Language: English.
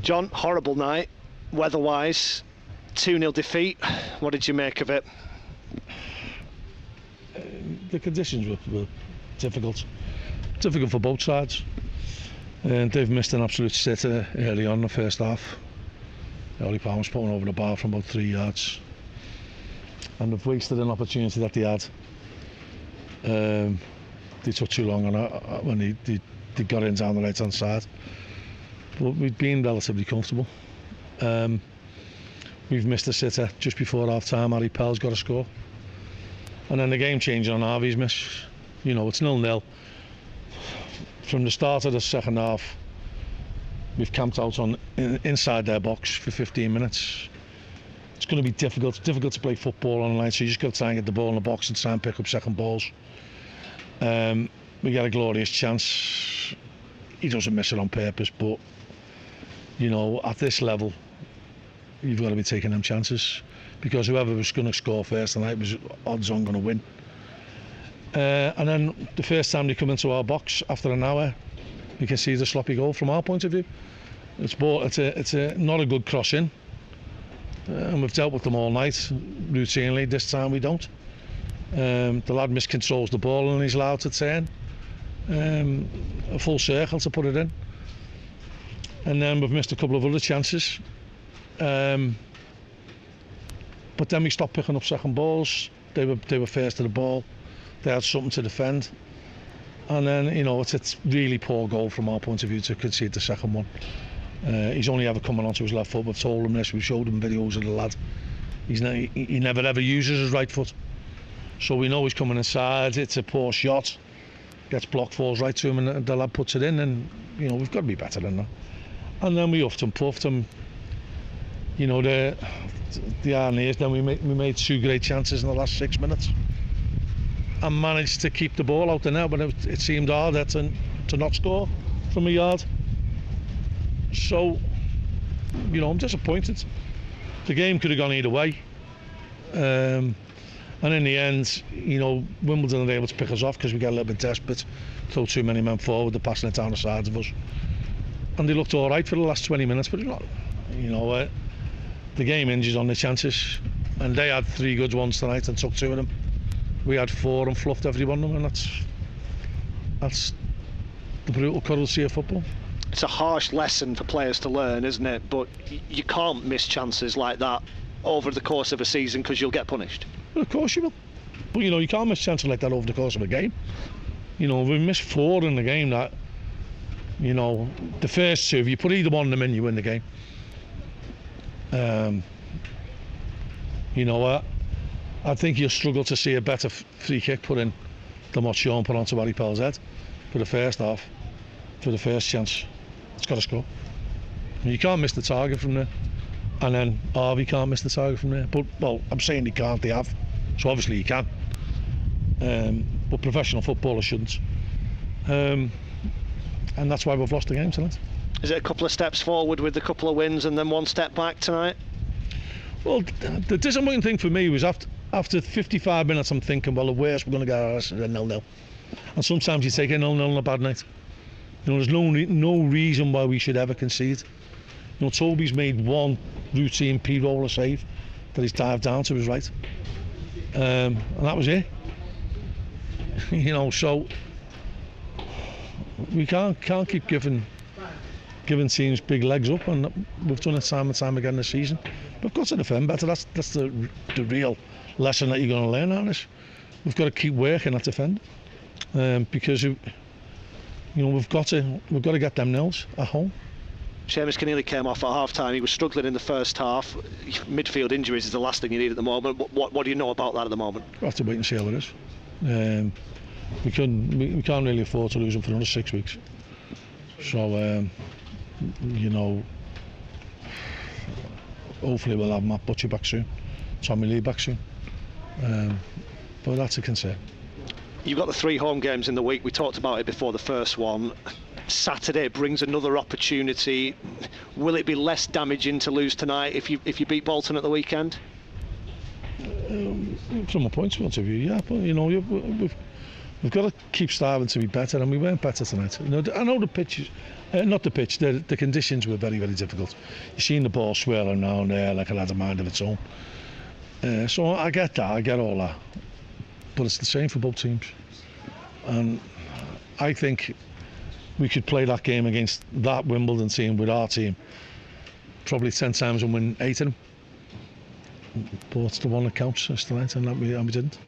John, horrible night, weather-wise, 2-0 defeat. What did you make of it? The conditions were difficult for both sides. And they've missed an absolute sitter early on in the first half. Ollie Palmer was putting over the bar from about 3 yards. And they've wasted an opportunity that they had. They took too long on it when they got in down the right hand side. But we've been relatively comfortable. We've missed a sitter just before half time. Harry Pell's got a score. And then the game changing on Harvey's miss. You know, it's 0-0. From the start of the second half, we've camped out inside their box for 15 minutes. It's going to be difficult. It's difficult to play football on the line, so you just got to try and get the ball in the box and try and pick up second balls. We get a glorious chance. He doesn't miss it on purpose, but you know, at this level, you've got to be taking them chances, because whoever was going to score first tonight was odds on going to win. And then the first time they come into our box after an hour, you can see the sloppy goal from our point of view. It's not a good cross in, and we've dealt with them all night routinely. This time we don't. The lad miscontrols the ball and he's allowed to turn a full circle to put it in. And then we've missed a couple of other chances. But then we stopped picking up second balls. They were first to the ball. They had something to defend. And then, you know, it's a really poor goal from our point of view to concede the second one. He's only ever coming onto his left foot. We've told him this. We showed him videos of the lad. He never ever uses his right foot. So we know he's coming inside. It's a poor shot. Gets blocked, falls right to him, and the lad puts it in. And, you know, we've got to be better than that. And then we huffed and puffed him. You know, the irony is then we made 2 great chances in the last 6 minutes and managed to keep the ball out the net, but it seemed harder to not score from a yard. So, you know, I'm disappointed. The game could have gone either way. And in the end, you know, Wimbledon are able to pick us off because we got a little bit desperate, throw too many men forward, they're passing it down the sides of us. And they looked all right for the last 20 minutes, but not, you know, the game hinges on the chances. And they had 3 good ones tonight and took 2 of them. We had 4 and fluffed every one of them, and that's the brutal currency of football. It's a harsh lesson for players to learn, isn't it? But you can't miss chances like that over the course of a season because you'll get punished. Well, of course you will. But, you know, you can't miss chances like that over the course of a game. You know, we missed 4 in the game that, you know, the first 2, if you put either one of them in, you win the game. You know, I think you'll struggle to see a better free kick put in than what Sean put onto Harry Pell's head for the first half, for the first chance. It's got to score. You can't miss the target from there. And then Harvey can't miss the target from there. But, well, I'm saying he can't, they have. So obviously he can. But professional footballers shouldn't. And that's why we've lost the game tonight. Is it a couple of steps forward with a couple of wins and then 1 step back tonight? Well, the disappointing thing for me was after 55 minutes, I'm thinking, well, the worst we're going to get is a 0-0. And sometimes you take a 0-0 on a bad night. You know, there's no reason why we should ever concede. You know, Toby's made 1 routine P-roller save that he's dived down to his right. And that was it. You know, so we can't keep giving teams big legs up, and we've done it time and time again this season. We've got to defend better. That's the real lesson that you're going to learn out of this. We've got to keep working at defend, because you know we've got to get them nils at home. Seamus Keneally came off at half-time. He was struggling in the first half. Midfield injuries is the last thing you need at the moment. What do you know about that at the moment? We'll have to wait and see how it is. We can't really afford to lose him for another 6 weeks. So, you know, hopefully we'll have Matt Butcher back soon, Tommy Lee back soon. But that's a concern. You've got the 3 home games in the week. We talked about it before the first one. Saturday brings another opportunity. Will it be less damaging to lose tonight if you beat Bolton at the weekend? From a points point of view, yeah. But you know, we've got to keep striving to be better, and we weren't better tonight. I know the pitch, not the pitch, the conditions were very, very difficult. You've seen the ball swirling around there like it had a mind of its own. So I get that, I get all that. But it's the same for both teams. And I think we could play that game against that Wimbledon team with our team probably 10 times and win 8 of them. But it's the one that counts, it's tonight, and we didn't.